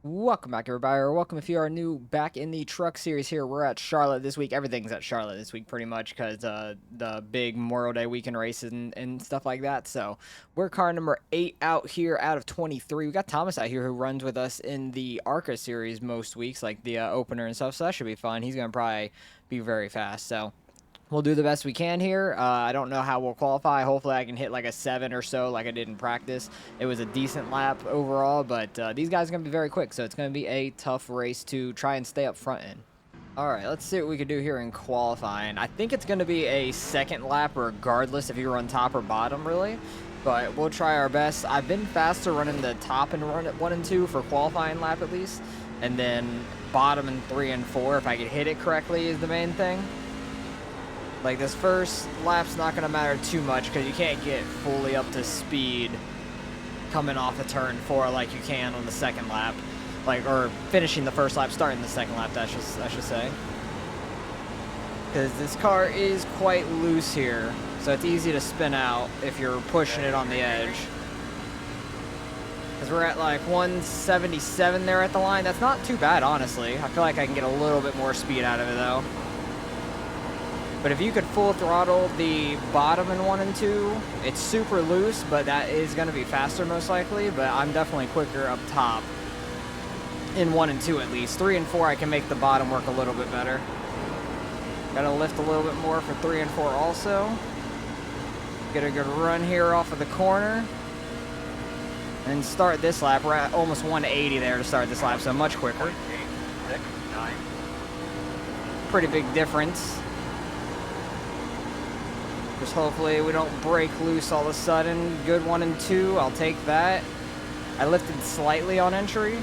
Welcome back, everybody, or welcome if you are new back in the truck series here. We're at Charlotte this week. Everything's at Charlotte this week, pretty much, because the big Memorial Day weekend races and stuff like that. So we're car number 8 out here out of 23. We got Thomas out here who runs with us in the ARCA series most weeks, like the opener and stuff, so that should be fun. He's going to probably be very fast, so we'll do the best we can here. I don't know how we'll qualify. Hopefully I can hit like a 7 or so like I did in practice. It was a decent lap overall, but these guys are going to be very quick, so it's going to be a tough race to try and stay up front in. All right, let's see what we can do here in qualifying. I think it's going to be a second lap regardless if you run top or bottom, really. But we'll try our best. I've been faster running the top and run at 1 and 2 for qualifying lap at least. And then bottom and 3 and 4, if I could hit it correctly, is the main thing. Like, this first lap's not going to matter too much because you can't get fully up to speed coming off of turn 4 like you can on the second lap. Like, or finishing the first lap, starting the second lap, I should say. Because this car is quite loose here, so it's easy to spin out if you're pushing it on the edge. Because we're at like 177 there at the line. That's not too bad, honestly. I feel like I can get a little bit more speed out of it, though. But if you could full throttle the bottom in 1 and 2, it's super loose, but that is going to be faster most likely. But I'm definitely quicker up top in 1 and 2 at least. 3 and 4, I can make the bottom work a little bit better. Got to lift a little bit more for 3 and 4 also. Get a good run here off of the corner. And start this lap. We're at almost 180 there to start this lap, so much quicker. Pretty big difference. Just hopefully we don't break loose all of a sudden. Good 1 and 2, I'll take that. I lifted slightly on entry.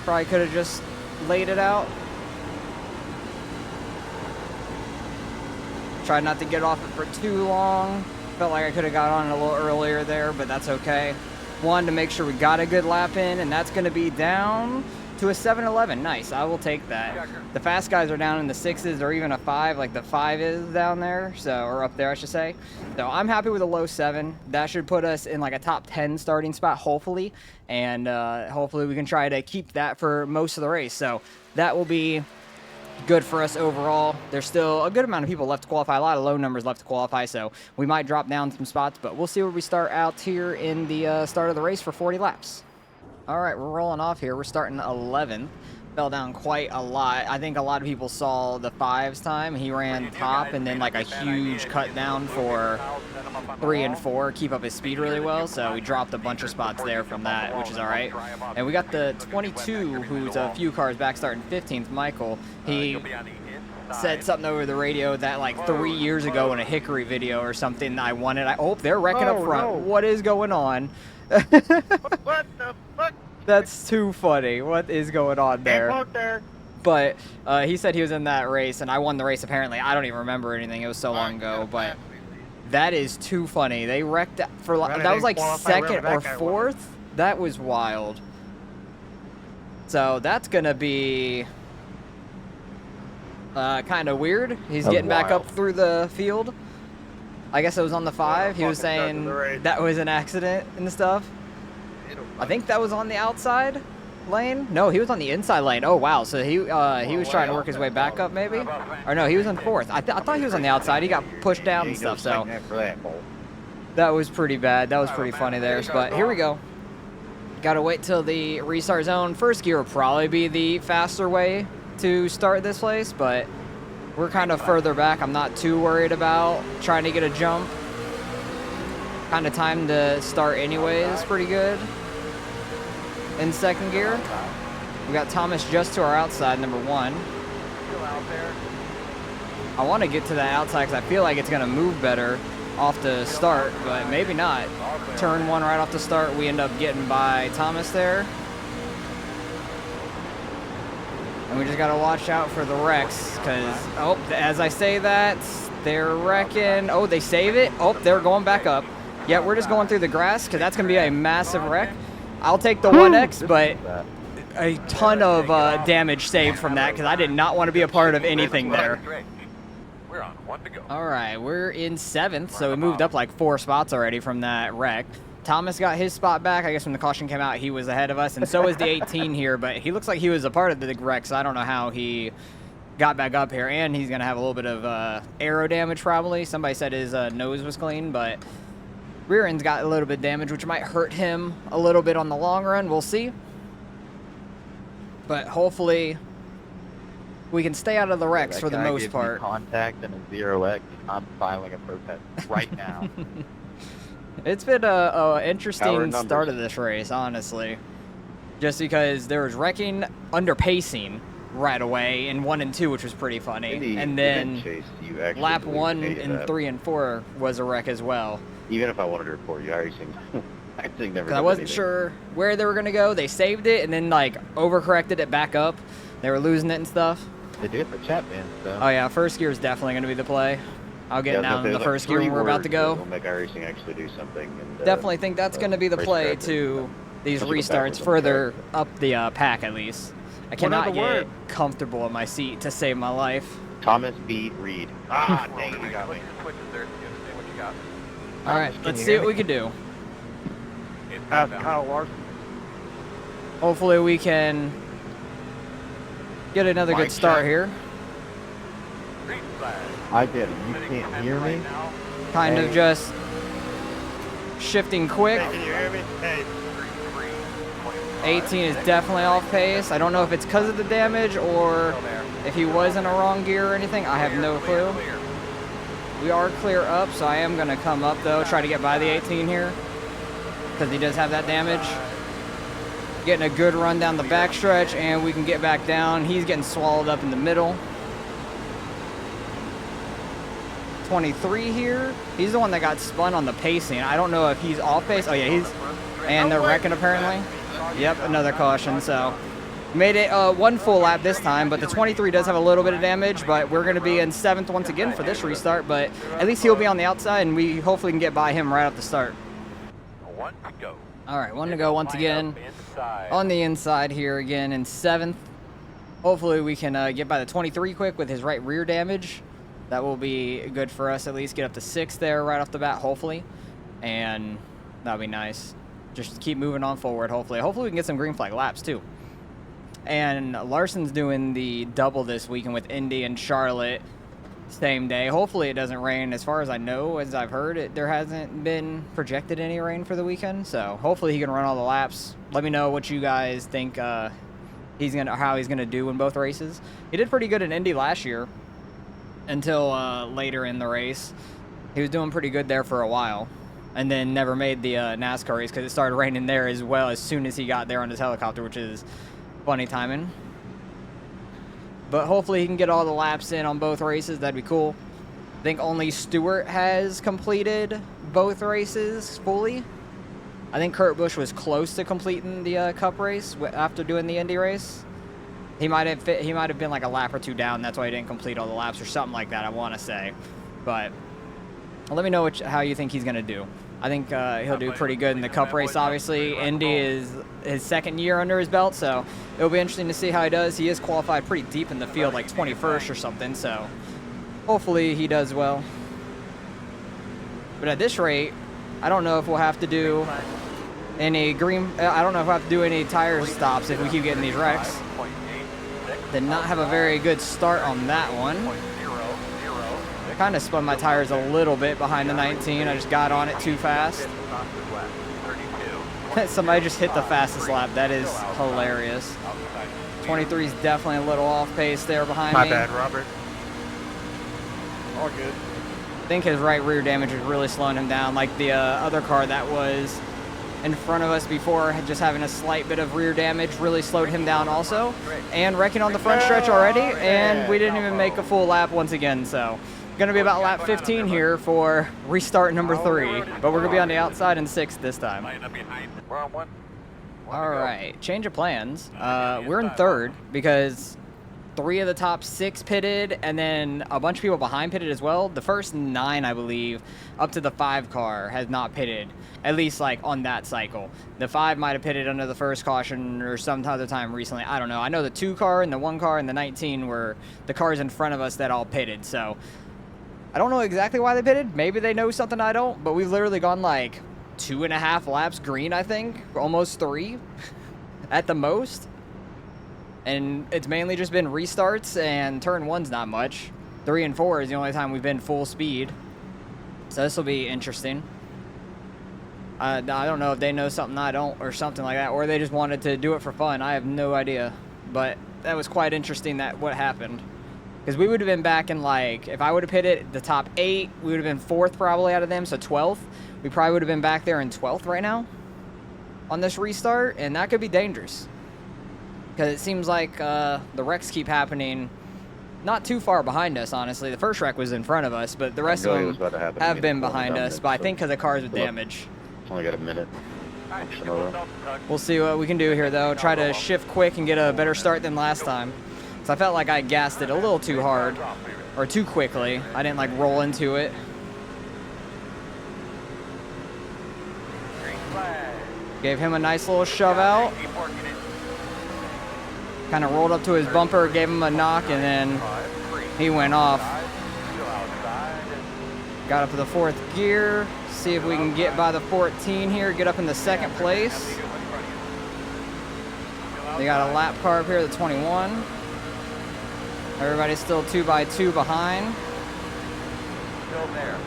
Probably could have just laid it out. Tried not to get off it for too long. Felt like I could have got on it a little earlier there, but that's okay. Wanted to make sure we got a good lap in, and that's going to be down to a 7-11. Nice, I will take that. The fast guys are down in the 6s or even a 5, like the 5 is down there, so, or up there I should say. So I'm happy with a low 7. That should put us in like a top 10 starting spot, hopefully, and hopefully we can try to keep that for most of the race. So that will be good for us overall. There's still a good amount of people left to qualify, a lot of low numbers left to qualify, so we might drop down some spots, but we'll see where we start out here in the start of the race for 40 laps. All right, we're rolling off here. We're starting 11th. Fell down quite a lot. I think a lot of people saw the 5's time. He ran top and then like a huge cut down for 3 and 4, keep up his speed really well. So we dropped a bunch of spots there from that, which is all right. And we got the 22, who's a few cars back, starting 15th, Michael. He said something over the radio that like 3 years ago in a Hickory video or something I won it. Oh, they're wrecking up front. No. What is going on? What the fuck? That's too funny. What is going on there? But he said he was in that race, and I won the race apparently. I don't even remember anything. It was so long ago, but that is too funny. They wrecked for that was like 2nd or 4th. That was wild. So that's gonna be kind of weird. He's getting back up through the field. I guess it was on the 5. He was saying that was an accident and stuff. I think that was on the outside lane. No, he was on the inside lane. Oh, wow. So he was trying to work his way back up, maybe? Or no, he was in 4th. I thought he was on the outside. He got pushed down and stuff, so that was pretty bad. That was pretty funny there. But here we go. Got to wait till the restart zone. First gear will probably be the faster way to start this place, but we're kind of further back. I'm not too worried about trying to get a jump. Kind of time to start anyways, pretty good. In 2nd gear, we got Thomas just to our outside, number 1. I want to get to that outside because I feel like it's going to move better off the start, but maybe not. Turn 1 right off the start, we end up getting by Thomas there. And we just got to watch out for the wrecks because, oh, as I say that, they're wrecking. Oh, they save it. Oh, they're going back up. Yeah, we're just going through the grass because that's going to be a massive wreck. I'll take the 1X, but a ton of damage saved from that because I did not want to be a part of anything there. We're on 1 to go. All right, we're in 7th, so we moved up like 4 spots already from that wreck. Thomas got his spot back. I guess when the caution came out, he was ahead of us, and so was the 18 here, but he looks like he was a part of the wreck, so I don't know how he got back up here, and he's going to have a little bit of aero damage probably. Somebody said his nose was clean, but rear end's got a little bit of damage, which might hurt him a little bit on the long run. We'll see. But hopefully we can stay out of the wrecks for the most part. Contact and a 0x. I'm filing a protest right now. It's been a interesting start of this race, honestly. Just because there was wrecking under pacing right away in 1 and 2, which was pretty funny. And then lap 1 and 3 and 4 was a wreck as well. Even if I wanted to report you, iracing never. I wasn't sure where they were going to go. They saved it and then like overcorrected it back up. They were losing it and stuff. They do it for chat bans, so. Oh yeah, first gear is definitely going to be the play. I'll get down in the first gear when we're about to go. We'll make iracing actually do something. And, definitely think that's going to be the play to these restarts further up the pack at least. I cannot get comfortable in my seat to save my life. Thomas beat Reed. Ah, dang it, you got me. All right, let's see what we can do. Kyle Larson. Hopefully we can get another good start here. I did it. You can't hear me? Kind of just shifting quick. Can you hear me? Hey. 18 is definitely off pace. I don't know if it's because of the damage or if he was in a wrong gear or anything. I have no clue. We are clear up, so I am going to come up, though, try to get by the 18 here because he does have that damage. Getting a good run down the backstretch, and we can get back down. He's getting swallowed up in the middle. 23 here. He's the one that got spun on the pacing. I don't know if he's off pace. Oh, yeah, he's... And they're wrecking, apparently. Yep, another caution, so... Made it one full lap this time, but the 23 does have a little bit of damage, but we're going to be in 7th once again for this restart, but at least he'll be on the outside, and we hopefully can get by him right off the start. One to go. All right, 1 to go once again. On the inside here again in 7th. Hopefully we can get by the 23 quick with his right rear damage. That will be good for us, at least get up to 6th there right off the bat, hopefully. And that'll be nice. Just keep moving on forward, hopefully. Hopefully we can get some green flag laps, too. And Larson's doing the double this weekend with Indy and Charlotte same day. Hopefully it doesn't rain. As far as I know, as I've heard, there hasn't been projected any rain for the weekend. So hopefully he can run all the laps. Let me know what you guys think how he's gonna do in both races. He did pretty good in Indy last year until later in the race. He was doing pretty good there for a while. And then never made the NASCAR race because it started raining there as well as soon as he got there on his helicopter, which is funny timing. But hopefully he can get all the laps in on both races. That'd be cool. I think only Stewart has completed both races fully. I think Kurt Busch was close to completing the Cup race after doing the Indy race. He might have been like a lap or two down. That's why he didn't complete all the laps or something like that, I want to say. But let me know how you think he's going to do. I think he'll do pretty good in the Cup race, obviously. Indy is his 2nd year under his belt, so it'll be interesting to see how he does. He is qualified pretty deep in the field, like 21st or something, so hopefully he does well. But at this rate, I don't know if we'll have to do any tire stops if we keep getting these wrecks. Did not have a very good start on that one. Kind of spun my tires a little bit behind the 19. I just got on it too fast. Somebody just hit the fastest lap. That is hilarious. 23 is definitely a little off pace there behind me. My bad, Robert. All good. I think his right rear damage is really slowing him down. Like the other car that was in front of us before, just having a slight bit of rear damage really slowed him down also. And wrecking on the front stretch already. And we didn't even make a full lap once again, so. Going to be about lap 15 here for restart number 3, but we're going to be on the outside in 6th this time. All right, change of plans. We're in 3rd because 3 of the top 6 pitted, and then a bunch of people behind pitted as well. The first 9, I believe, up to the 5 car has not pitted, at least like on that cycle. The 5 might have pitted under the first caution or some other time recently. I don't know. I know the 2 car and the 1 car and the 19 were the cars in front of us that all pitted, so I don't know exactly why they pitted. Maybe they know something I don't, but we've literally gone like 2.5 laps green, I think, almost 3 at the most. And it's mainly just been restarts, and turn 1's not much. 3 and 4 is the only time we've been full speed. So this will be interesting. I don't know if they know something I don't or something like that, or they just wanted to do it for fun. I have no idea. But that was quite interesting that what happened. Because we would have been back in, like, if I would have hit it the top 8, we would have been 4th probably out of them, so 12th. We probably would have been back there in 12th right now on this restart, and that could be dangerous. Because it seems like the wrecks keep happening not too far behind us, honestly. The first wreck was in front of us, but the rest of them have been behind us, but I think because of cars with damage. Only got a minute. We'll see what we can do here, though. Try to shift quick and get a better start than last time. So I felt like I gassed it a little too hard, or too quickly. I didn't, like, roll into it. Gave him a nice little shove out. Kind of rolled up to his bumper, gave him a knock, and then he went off. Got up to the 4th gear. See if we can get by the 14 here, get up in the 2nd place. They got a lap car up here, the 21. Everybody's still 2x2 behind. Still there.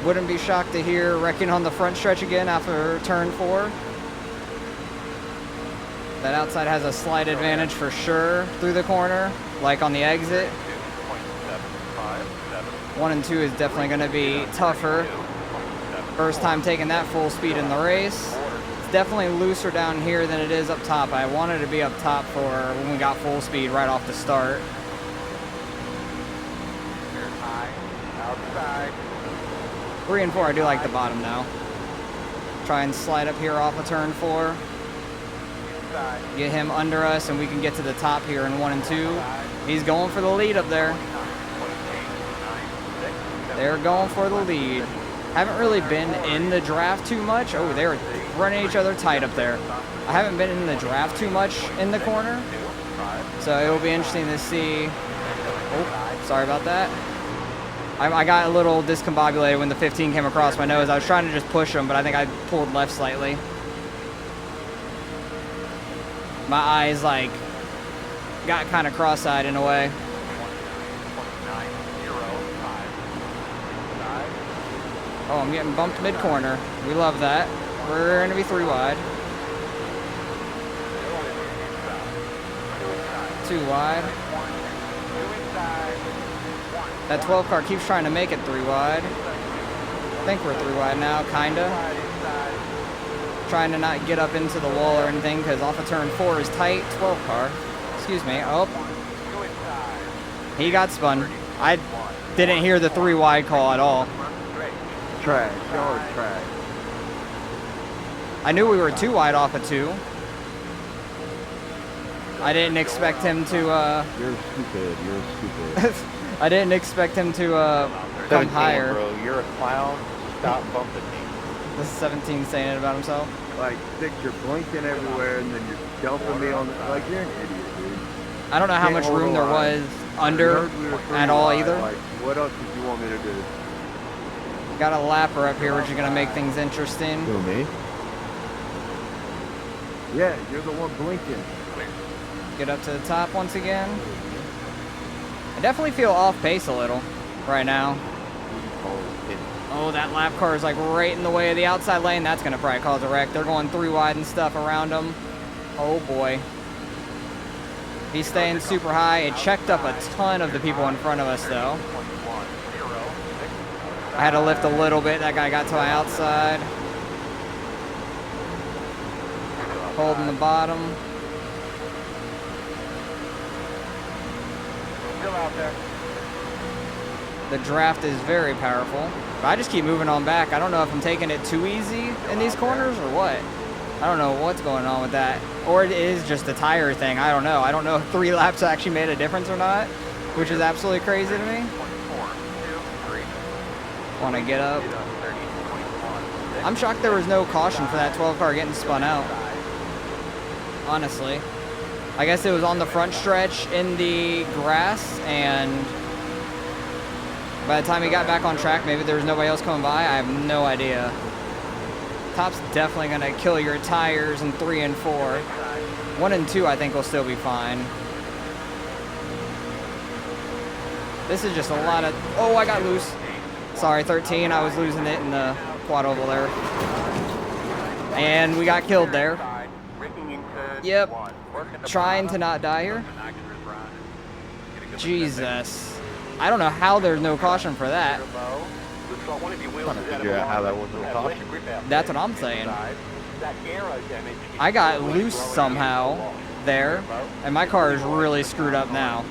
Wouldn't be shocked to hear wrecking on the front stretch again after turn 4. That outside has a slight advantage for sure through the corner, like on the exit. 1 and 2 is definitely going to be tougher. First time taking that full speed in the race. It's definitely looser down here than it is up top. I wanted to be up top for when we got full speed right off the start. Here's high. Outside. 3 and 4, I do like the bottom now. Try and slide up here off of turn 4. Inside. Get him under us, and we can get to the top here in 1 and 2. He's going for the lead up there. They're going for the lead. Haven't really been in the draft too much. Oh, they're running each other tight up there. I haven't been in the draft too much in the corner. So it'll be interesting to see. Oh, sorry about that. I got a little discombobulated when the 15 came across my nose. I was trying to just push him, but I think I pulled left slightly. My eyes, like, got kind of cross-eyed in a way. Oh, I'm getting bumped mid-corner. We love that. We're going to be 3 wide. 2 wide. That 12 car keeps trying to make it 3 wide. I think we're 3 wide now, kinda. Trying to not get up into the wall or anything, because off of turn 4 is tight. 12 car. Excuse me. Oh. He got spun. I didn't hear the 3 wide call at all. Trash. Y'all are trash. I knew we were 2 wide off of 2. I didn't expect him to, You're stupid. You're stupid. I didn't expect him to, come 17, higher. Bro, you're a clown. Stop bumping me. This is 17 saying it about himself. Like, Dick, you're blinking everywhere, and then you're dumping me on the... Like, you're an idiot, dude. I don't know how Can't much hold room a there line. was under We were 3 at all wide. either. Like, what else did you want me to do? Got a lapper up here, which is going to make things interesting. Who, me? Yeah, you're the one blinking. Get up to the top once again. I definitely feel off pace a little right now. Oh, that lap car is like right in the way of the outside lane. That's going to probably cause a wreck. They're going 3 wide and stuff around them. Oh boy. He's staying super high. It checked up a ton of the people in front of us though. I had to lift a little bit. That guy got to my outside. Holding the bottom. Still out there. The draft is very powerful. But I just keep moving on back. I don't know if I'm taking it too easy in these corners or what. I don't know what's going on with that. Or it is just a tire thing. I don't know. I don't know if 3 laps actually made a difference or not, which is absolutely crazy to me. Want to get up. I'm shocked there was no caution for that 12 car getting spun out. Honestly. I guess it was on the front stretch in the grass, and by the time he got back on track, maybe there was nobody else coming by. I have no idea. Top's definitely gonna kill your tires in 3 and 4. 1 and 2 I think will still be fine. This is just a lot of, oh, I got loose. Sorry, 13, I was losing it in the quad oval there. And we got killed there. Yep, trying to not die here. Jesus. I don't know how there's no caution for that. I'm trying to figure out how that wasn't a caution. That's what I'm saying. I got loose somehow there, and my car is really screwed up now.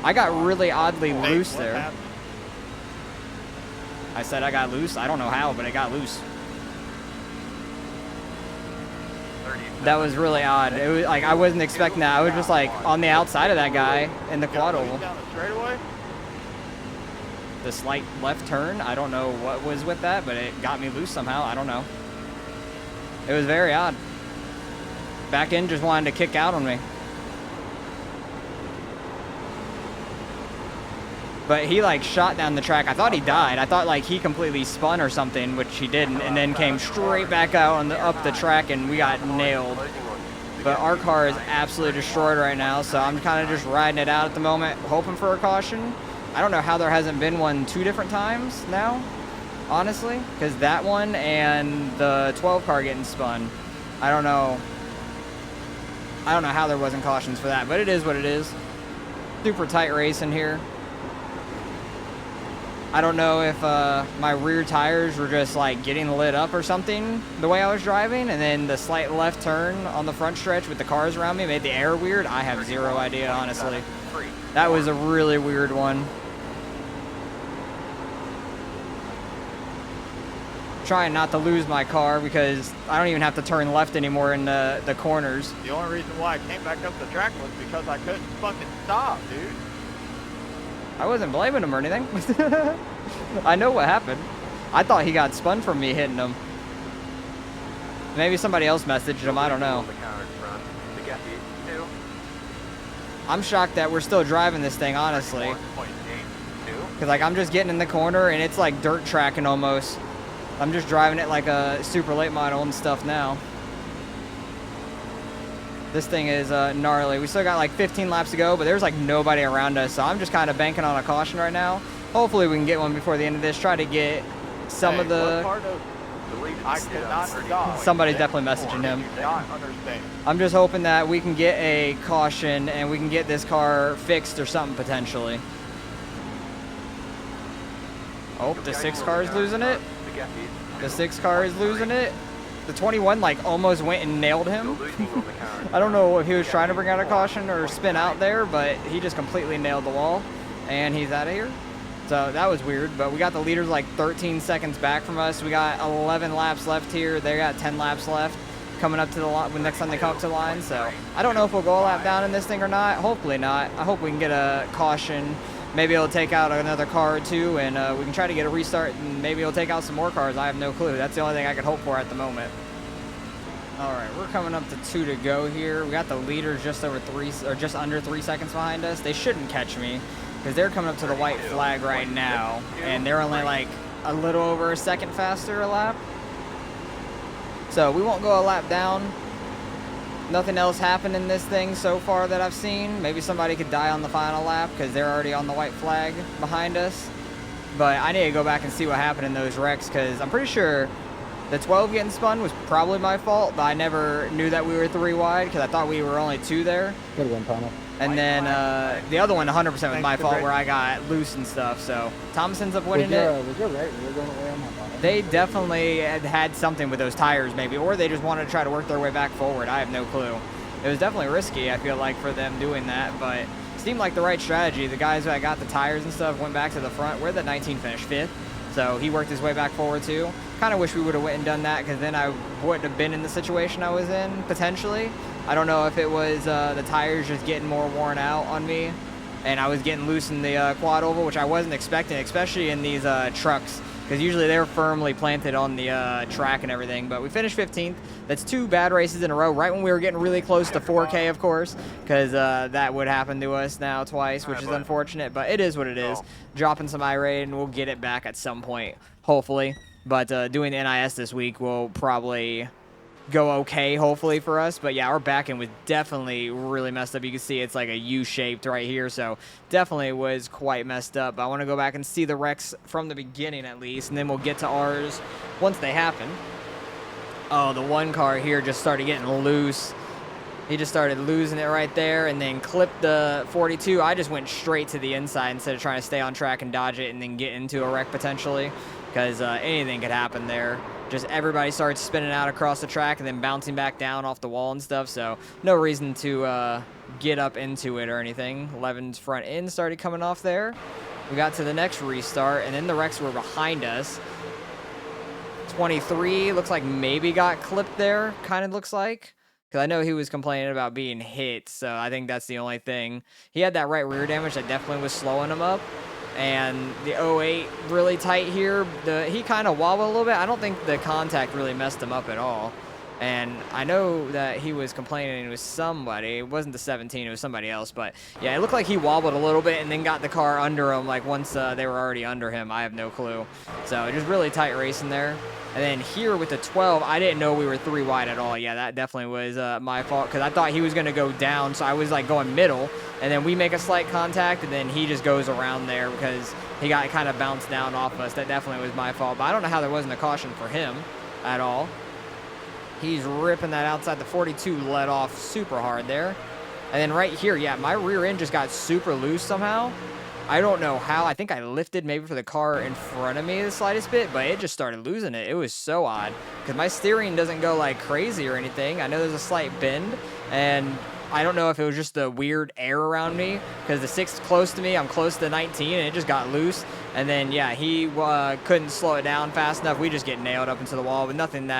I got really oddly loose there. I said I got loose. I don't know how, but I got loose. That was really odd. It was like I wasn't expecting that. I was just like on the outside of that guy in the quad oval. The slight left turn, I don't know what was with that, but it got me loose somehow. I don't know. It was very odd. Back end just wanted to kick out on me. But he like shot down the track. I thought he died. I thought like he completely spun or something, which he didn't, and then came straight back out on the up the track, and we got nailed. But our car is absolutely destroyed right now, so I'm kind of just riding it out at the moment, hoping for a caution. I don't know how there hasn't been one 2 different times now, honestly, because that one and the 12 car getting spun. I don't know how there wasn't cautions for that, but it is what it is. Super tight racing here. I don't know if my rear tires were just like getting lit up or something the way I was driving, and then the slight left turn on the front stretch with the cars around me made the air weird. I have zero idea, honestly. That was a really weird one. Trying not to lose my car because I don't even have to turn left anymore in the corners. The only reason why I came back up the track was because I couldn't fucking stop, dude. I wasn't blaming him or anything. I know what happened. I thought he got spun from me hitting him. Maybe somebody else messaged him, I don't know. I'm shocked that we're still driving this thing, honestly. Because like I'm just getting in the corner and it's like dirt tracking almost. I'm just driving it like a super late model and stuff now. This thing is gnarly. We still got like 15 laps to go, but there's like nobody around us, so I'm just kind of banking on a caution right now. Hopefully we can get one before the end of this. Try to get some of the... I cannot stop. Somebody's definitely messaging him. I'm just hoping that we can get a caution and we can get this car fixed or something potentially. Oh, the 6 car is losing it. The 6 car is losing it. The 21 like almost went and nailed him. I don't know if he was trying to bring out a caution or spin out there, but he just completely nailed the wall and he's out of here. So that was weird, but we got the leaders like 13 seconds back from us. We got 11 laps left here. They got 10 laps left coming up to the line when next time they come up to the line. So I don't know if we'll go a lap down in this thing or not. Hopefully not. I hope we can get a caution. Maybe it'll take out another car or two, and we can try to get a restart, and maybe it'll take out some more cars. I have no clue. That's the only thing I could hope for at the moment. All right, we're coming up to 2 to go here. We got the leaders just over 3 or just under 3 seconds behind us. They shouldn't catch me because they're coming up to the white flag right now, and they're only like a little over a second faster a lap. So we won't go a lap down. Nothing else happened in this thing so far that I've seen. Maybe somebody could die on the final lap because they're already on the white flag behind us. But I need to go back and see what happened in those wrecks because I'm pretty sure the 12 getting spun was probably my fault, but I never knew that we were 3 wide because I thought we were only 2 there. Good one, Thomas. And then the other one 100% was my fault where I got loose and stuff. So Thomas ends up winning it. Was your right rear going away on my bottom? They definitely had something with those tires maybe, or they just wanted to try to work their way back forward. I have no clue. It was definitely risky, I feel like, for them doing that, but it seemed like the right strategy. The guys that got the tires and stuff went back to the front. We're the 19 finished 5th, so he worked his way back forward too. Kind of wish we would have went and done that because then I wouldn't have been in the situation I was in, potentially. I don't know if it was the tires just getting more worn out on me, and I was getting loose in the quad oval, which I wasn't expecting, especially in these trucks, because usually they're firmly planted on the track and everything. But we finished 15th. That's 2 bad races in a row, right when we were getting really close to 4K, of course, because that would happen to us now twice, which is unfortunate, but it is what it is. Dropping some irate, and we'll get it back at some point, hopefully. But doing the NIS this week will probably go okay, hopefully, for us. But yeah, our back end was definitely really messed up. You can see it's like a U-shaped right here, so definitely was quite messed up. But I want to go back and see the wrecks from the beginning at least, and then we'll get to ours once they happen. Oh, the one car here just started getting loose. He just started losing it right there and then clipped the 42. I just went straight to the inside instead of trying to stay on track and dodge it and then get into a wreck potentially, because anything could happen there. Just everybody started spinning out across the track and then bouncing back down off the wall and stuff, so no reason to get up into it or anything. 11's front end started coming off there. We got to the next restart, and then the wrecks were behind us. 23 looks like maybe got clipped there, kind of looks like. Because I know he was complaining about being hit, so I think that's the only thing. He had that right rear damage that definitely was slowing him up. And the 08 really tight here. He kind of wobbled a little bit. I don't think the contact really messed him up at all. And I know that he was complaining it was somebody. It wasn't the 17, it was somebody else. But yeah, it looked like he wobbled a little bit and then got the car under him, like once they were already under him. I have no clue. So just really tight racing there. And then here with the 12, I didn't know we were 3 wide at all. Yeah, that definitely was my fault, because I thought he was going to go down. So I was like going middle, and then we make a slight contact, and then he just goes around there because he got kind of bounced down off of us. That definitely was my fault. But I don't know how there wasn't a caution for him at all. He's ripping that outside. The 42 let off super hard there. And then right here, yeah, my rear end just got super loose somehow. I don't know how. I think I lifted maybe for the car in front of me the slightest bit, but it just started losing it. It was so odd because my steering doesn't go like crazy or anything. I know there's a slight bend, and I don't know if it was just the weird air around me because the 6 is close to me. I'm close to 19, and it just got loose. And then, yeah, he couldn't slow it down fast enough. We just get nailed up into the wall, but nothing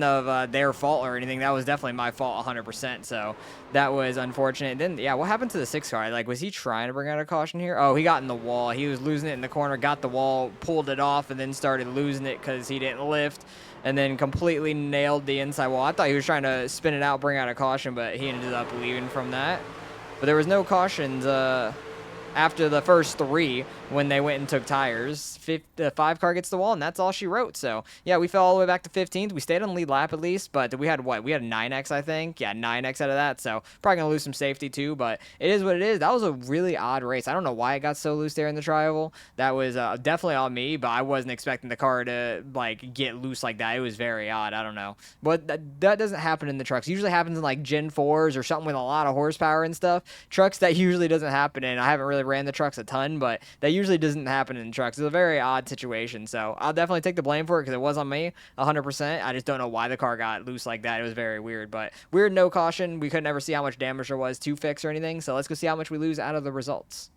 of their fault or anything. That was definitely my fault 100%, so that was unfortunate. Then, yeah, what happened to the 6 car? Like, was he trying to bring out a caution here? Oh, he got in the wall. He was losing it in the corner, got the wall, pulled it off, and then started losing it because he didn't lift, and then completely nailed the inside wall. I thought he was trying to spin it out, bring out a caution, but he ended up leaving from that. But there was no cautions after the first 3 when they went and took tires. The 5 car gets the wall, and that's all she wrote. So yeah, we fell all the way back to 15th. We stayed on the lead lap at least, but we had what? We had a 9x, I think. Yeah, 9x out of that, so probably gonna lose some safety too, but it is what it is. That was a really odd race. I don't know why it got so loose there in the tri-oval. That was definitely on me, but I wasn't expecting the car to like get loose like that. It was very odd. I don't know, but that doesn't happen in the trucks. It usually happens in like Gen 4s or something with a lot of horsepower and stuff. Trucks, that usually doesn't happen in. I haven't really ran the trucks a ton, but that usually doesn't happen in trucks. It's a very odd situation, so I'll definitely take the blame for it because it was on me 100%. I just don't know why the car got loose like that. It was very weird, but weird. No caution. We couldn't ever see how much damage there was to fix or anything, so let's go see how much we lose out of the results.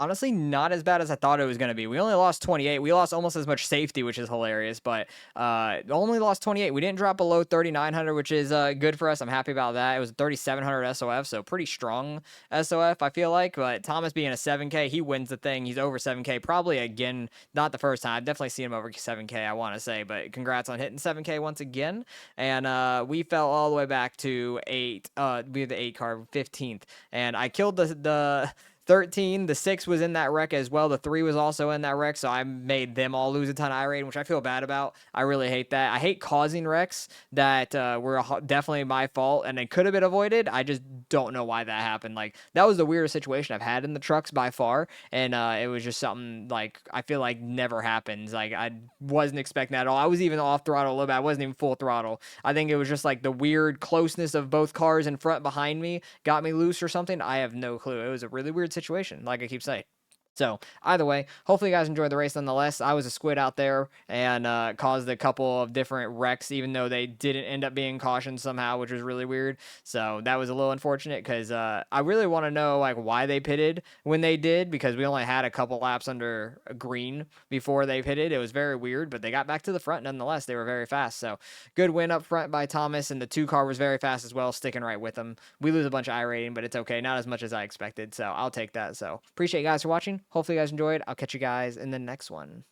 Honestly, not as bad as I thought it was going to be. We only lost 28. We lost almost as much safety, which is hilarious, but only lost 28. We didn't drop below 3,900, which is good for us. I'm happy about that. It was a 3,700 SOF, so pretty strong SOF, I feel like, but Thomas being a 7K, he wins the thing. He's over 7K, probably again, not the first time. I've definitely seen him over 7K, I want to say, but congrats on hitting 7K once again, and we fell all the way back to 8. We had the 8 car, 15th, and I killed the 13, the 6 was in that wreck as well. The 3 was also in that wreck, so I made them all lose a ton of I-rating, which I feel bad about. I really hate that. I hate causing wrecks that were definitely my fault, and it could have been avoided. I just don't know why that happened. Like, that was the weirdest situation I've had in the trucks by far, and it was just something, like, I feel like never happens. Like, I wasn't expecting that at all. I was even off throttle a little bit. I wasn't even full throttle. I think it was just, like, the weird closeness of both cars in front behind me got me loose or something. I have no clue. It was a really weird situation, like I keep saying. So either way, hopefully you guys enjoyed the race nonetheless. I was a squid out there and caused a couple of different wrecks, even though they didn't end up being cautioned somehow, which was really weird. So that was a little unfortunate because I really want to know like why they pitted when they did, because we only had a couple laps under green before they pitted. It was very weird, but they got back to the front nonetheless. They were very fast. So good win up front by Thomas, and the 2 car was very fast as well, sticking right with them. We lose a bunch of I-rating, but it's okay. Not as much as I expected, so I'll take that. So appreciate you guys for watching. Hopefully you guys enjoyed. I'll catch you guys in the next one.